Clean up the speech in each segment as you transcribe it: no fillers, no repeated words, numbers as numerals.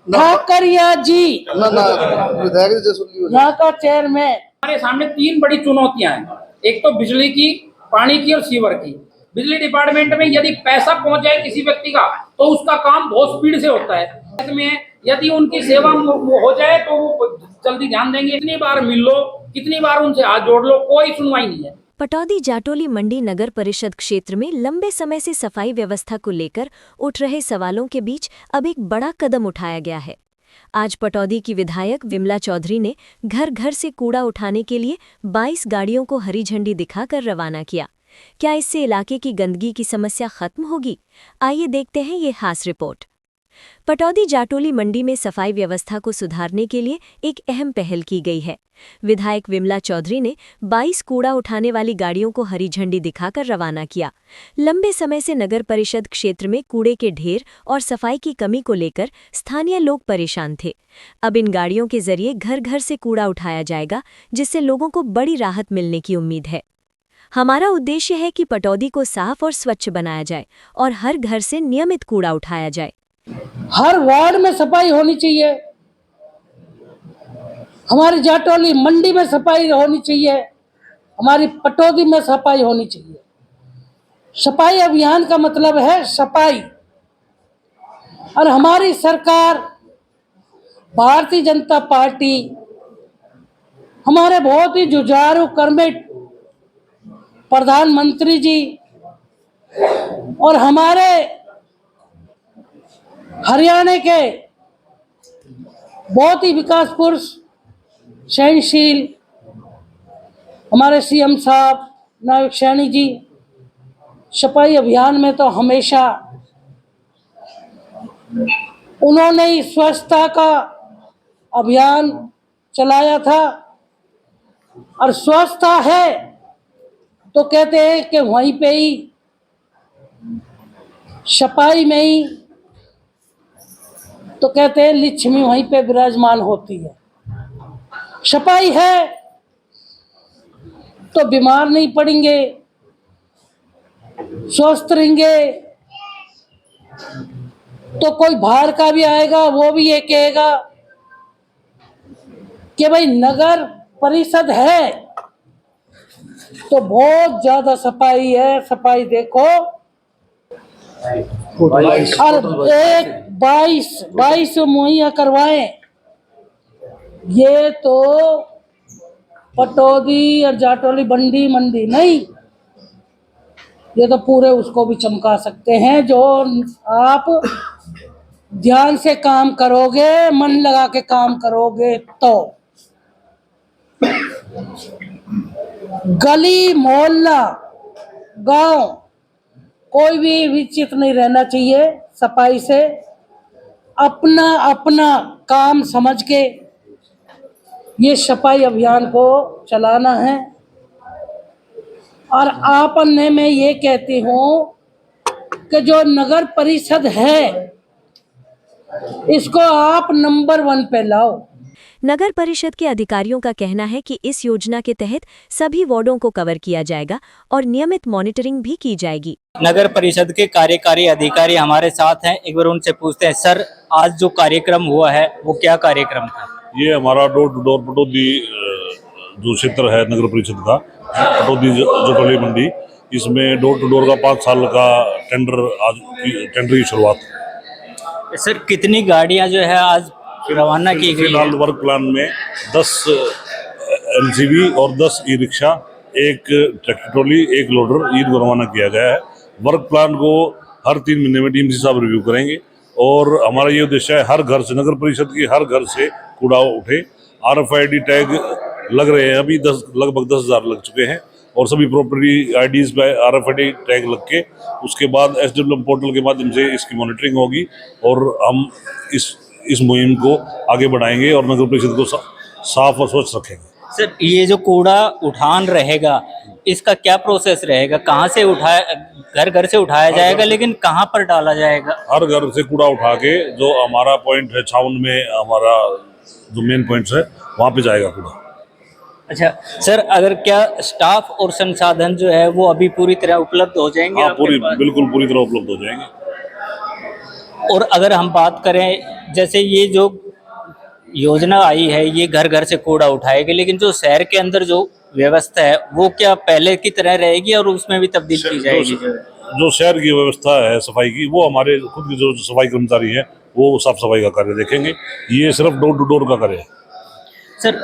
ठाकरिया जी ना ना विधायक जी से सुन ली यहाँ का चेयरमैन। हमारे सामने तीन बड़ी चुनौतियां हैं। एक तो बिजली की, पानी की और सीवर की। बिजली डिपार्टमेंट में यदि पैसा पहुंच जाए किसी व्यक्ति का तो उसका काम बहुत स्पीड से होता है। इसमें यदि उनकी सेवा हो जाए तो वो जल्दी ध्यान देंगे। कितनी बार मिल लो, कितनी बार उनसे हाथ जोड़ लो, कोई सुनवाई नहीं है। पटौदी जाटोली मंडी नगर परिषद क्षेत्र में लंबे समय से सफाई व्यवस्था को लेकर उठ रहे सवालों के बीच अब एक बड़ा कदम उठाया गया है। आज पटौदी की विधायक विमला चौधरी ने घर घर से कूड़ा उठाने के लिए 22 गाड़ियों को हरी झंडी दिखाकर रवाना किया। क्या इससे इलाके की गंदगी की समस्या खत्म होगी? आइए देखते हैं ये खास रिपोर्ट। पटौदी जाटोली मंडी में सफाई व्यवस्था को सुधारने के लिए एक अहम पहल की गई है। विधायक विमला चौधरी ने 22 कूड़ा उठाने वाली गाड़ियों को हरी झंडी दिखाकर रवाना किया। लंबे समय से नगर परिषद क्षेत्र में कूड़े के ढेर और सफाई की कमी को लेकर स्थानीय लोग परेशान थे। अब इन गाड़ियों के जरिए घर घर से कूड़ा उठाया जाएगा, जिससे लोगों को बड़ी राहत मिलने की उम्मीद है। हमारा उद्देश्य है कि पटौदी को साफ और स्वच्छ बनाया जाए और हर घर से नियमित कूड़ा उठाया जाए। हर वार्ड में सफाई होनी चाहिए, हमारी जाटोली मंडी में सफाई होनी चाहिए, हमारी पटौदी में सफाई होनी चाहिए। सफाई अभियान का मतलब है सफाई। और हमारी सरकार भारतीय जनता पार्टी, हमारे बहुत ही जुझारू कर्मठ प्रधानमंत्री जी और हमारे हरियाणा के बहुत ही विकास पुरुष सहनशील हमारे सीएम साहब नायक सैनी जी, सफाई अभियान में तो हमेशा उन्होंने ही स्वच्छता का अभियान चलाया था। और स्वच्छता है तो कहते हैं कि वहीं पे ही सफाई में ही तो कहते हैं लक्ष्मी वहीं पे विराजमान होती है। सफाई है तो बीमार नहीं पड़ेंगे, स्वस्थ रहेंगे। तो कोई बाहर का भी आएगा वो भी ये कहेगा कि भाई नगर परिषद है तो बहुत ज्यादा सफाई है। सफाई देखो, और एक 22 मुहैया करवाएं। ये तो पटौदी और जाटोली मंडी नहीं, ये तो पूरे उसको भी चमका सकते हैं। जो आप ध्यान से काम करोगे, मन लगा के काम करोगे तो गली मोहल्ला गांव कोई भी विचित नहीं रहना चाहिए। सफाई से अपना अपना काम समझ के ये सफाई अभियान को चलाना है। और आपने मैं ये कहती हूँ कि जो नगर परिषद है इसको आप नंबर 1 पे लाओ। नगर परिषद के अधिकारियों का कहना है कि इस योजना के तहत सभी वार्डों को कवर किया जाएगा और नियमित मॉनिटरिंग भी की जाएगी। नगर परिषद के कार्यकारी अधिकारी हमारे साथ हैं, एक बार उनसे पूछते हैं। सर, आज जो कार्यक्रम हुआ है वो क्या कार्यक्रम था? ये हमारा डोर टू डोर पटौदी जो क्षेत्र है नगर परिषद का, पटौदी जाटोली मंडी, इसमें डोर टू डोर का 5 साल का टेंडर की शुरुआत। सर, कितनी गाड़ियां जो है आज रवाना की गई? फिलहाल वर्क प्लान में 10 एलसीवी और 10 ई रिक्शा, एक ट्रैक्टर ट्रॉली, एक लोडर, इनको रवाना किया गया है। वर्क प्लान को हर 3 महीने में डीएमसी साहब रिव्यू करेंगे और हमारा ये उद्देश्य है हर घर से, नगर परिषद की हर घर से कूड़ा उठे। RFID टैग लग रहे हैं, अभी लगभग 10,000 लग चुके हैं और सभी प्रॉपर्टी IDs पे RFID टैग लग के उसके बाद SWM पोर्टल के माध्यम से इसकी मॉनिटरिंग होगी और हम इस मुहिम को आगे बढ़ाएंगे और नगर परिषद को साफ और स्वच्छ रखेंगे। सर, ये जो कूड़ा उठान रहेगा इसका क्या प्रोसेस रहेगा? कहाँ से घर घर से उठाया जाएगा, लेकिन कहाँ पर डाला जाएगा? हर घर से कूड़ा उठा के जो हमारा पॉइंट है छावन में, हमारा जो मेन पॉइंट्स है वहाँ पे जाएगा कूड़ा। अच्छा सर, अगर क्या स्टाफ और संसाधन जो है वो अभी पूरी तरह उपलब्ध हो जाएंगे? हाँ, बिल्कुल पूरी तरह उपलब्ध हो जाएंगे। और अगर हम बात करें जैसे ये जो योजना आई है ये घर घर से कूड़ा उठाएगी, लेकिन जो शहर के अंदर जो व्यवस्था है वो क्या पहले की तरह रहेगी और उसमें भी तब्दील की जाएगी? जो शहर की व्यवस्था है सफाई की, वो हमारे खुद के जो सफाई कर्मचारी हैं वो साफ सफाई का कार्य देखेंगे। ये सिर्फ डोर टू डोर का कार्य है। सर,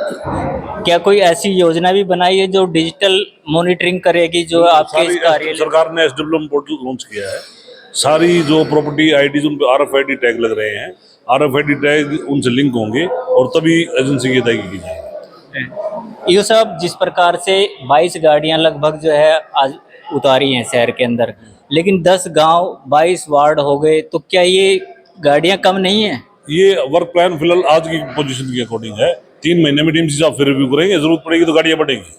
क्या कोई ऐसी योजना भी बनाई है जो डिजिटल मॉनिटरिंग करेगी जो आपके इस कार्यालय? सरकार ने SWM पोर्टल लॉन्च किया है। सारी जो प्रॉपर्टी आईडीज उन पे RFID टैग लग रहे हैं, RFID टैग उनसे लिंक होंगे और तभी एजेंसी की अदायगी की जाएगी। ये सब जिस प्रकार से 22 गाड़ियां लगभग जो है आज उतारी हैं शहर के अंदर, लेकिन 10 गांव 22 वार्ड हो गए, तो क्या ये गाड़ियां कम नहीं है? ये वर्क प्लान फिलहाल आज की पोजीशन के अकॉर्डिंग है। 3 महीने में DMC साहब फिर रिव्यू करेंगे, जरूरत पड़ेगी तो गाड़ियां बढ़ेंगी।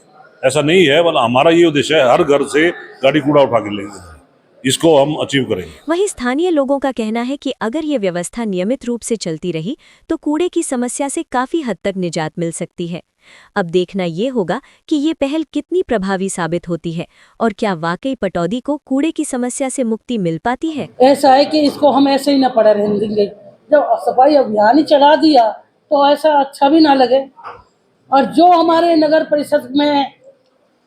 ऐसा नहीं है, मतलब हमारा ये उद्देश्य है हर घर से गाड़ी कूड़ा उठा के लेंगे, इसको हम अचीव करेंगे। वहीं स्थानीय लोगों का कहना है कि अगर ये व्यवस्था नियमित रूप से चलती रही तो कूड़े की समस्या से काफी हद तक निजात मिल सकती है। अब देखना ये होगा कि ये पहल कितनी प्रभावी साबित होती है और क्या वाकई पटौदी को कूड़े की समस्या से मुक्ति मिल पाती है। ऐसा है कि इसको हम ऐसे ही ना पड़ा रहने देंगे। जब सफाई अभियान ही चला दिया तो ऐसा अच्छा भी ना लगे। और जो हमारे नगर परिषद में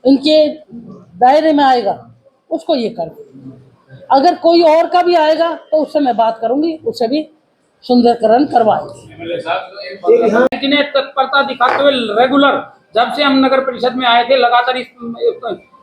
इनके दायरे में आएगा उसको ये कर देंगे। अगर कोई और का भी आएगा तो उससे मैं बात करूंगी, उससे भी सुंदरकरण करवाएंगे। जिन्हें तत्परता दिखाते हुए रेगुलर, जब से हम नगर परिषद में आए थे, लगातार इस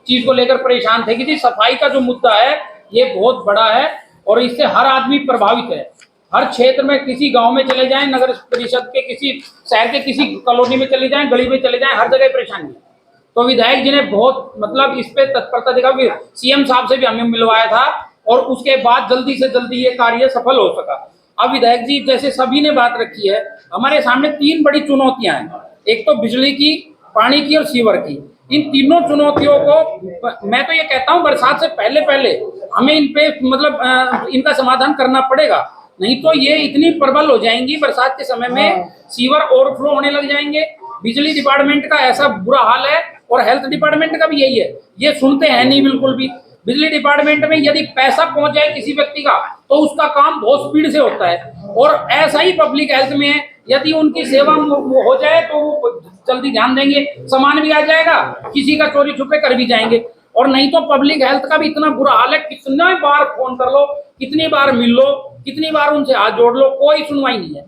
चीज को लेकर परेशान थे कि जी सफाई का जो मुद्दा है ये बहुत बड़ा है और इससे हर आदमी प्रभावित है। हर क्षेत्र में किसी गांव में चले जाएं, नगर परिषद के किसी शहर के किसी कॉलोनी में चले जाएं, गली में चले जाएं, हर जगह परेशानी है। तो विधायक जी ने बहुत मतलब इस पे तत्परता दिखा। CM साहब से भी हमें मिलवाया था और उसके बाद जल्दी से जल्दी ये कार्य सफल हो सका। अब विधायक जी जैसे सभी ने बात रखी है, हमारे सामने 3 बड़ी चुनौतियां हैं। एक तो बिजली की, पानी की और सीवर की। इन तीनों चुनौतियों को मैं तो ये कहता हूँ बरसात से पहले पहले हमें इन पे मतलब इनका समाधान करना पड़ेगा, नहीं तो ये इतनी प्रबल हो जाएंगी बरसात के समय में, सीवर ओवरफ्लो होने लग जाएंगे। बिजली डिपार्टमेंट का ऐसा बुरा हाल है और हेल्थ डिपार्टमेंट का भी यही है, ये सुनते हैं नहीं बिल्कुल भी। बिजली डिपार्टमेंट में यदि पैसा पहुंच जाए किसी व्यक्ति का तो उसका काम बहुत स्पीड से होता है, और ऐसा ही पब्लिक हेल्थ में है, यदि उनकी सेवा हो जाए तो वो जल्दी ध्यान देंगे, सामान भी आ जाएगा, किसी का चोरी छुपे कर भी जाएंगे। और नहीं तो पब्लिक हेल्थ का भी इतना बुरा हाल है, कितना बार फोन कर लो, कितनी बार मिल लो, कितनी बार उनसे हाथ जोड़ लो, कोई सुनवाई नहीं है।